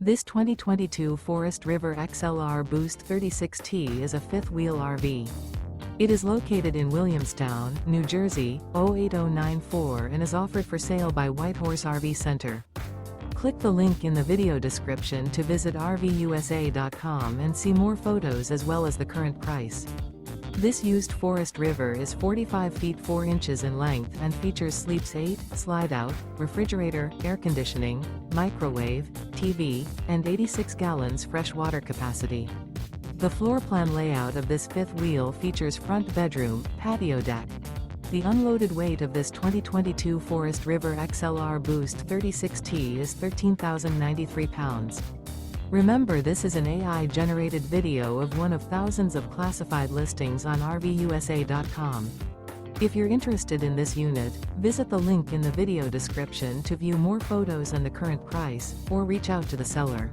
This 2022 Forest River XLR Boost 36T is a fifth-wheel RV. It is located in Williamstown, New Jersey, 08094 and is offered for sale by Whitehorse RV Center. Click the link in the video description to visit RVUSA.com and see more photos as well as the current price. This used Forest River is 45 feet 4 inches in length and features sleeps 8, slide-out, refrigerator, air conditioning, microwave, TV, and 86 gallons fresh water capacity. The floor plan layout of this fifth wheel features front bedroom, patio deck. The unloaded weight of this 2022 Forest River XLR Boost 36T is 13,093 pounds. Remember, this is an AI-generated video of one of thousands of classified listings on RVUSA.com. If you're interested in this unit, visit the link in the video description to view more photos and the current price, or reach out to the seller.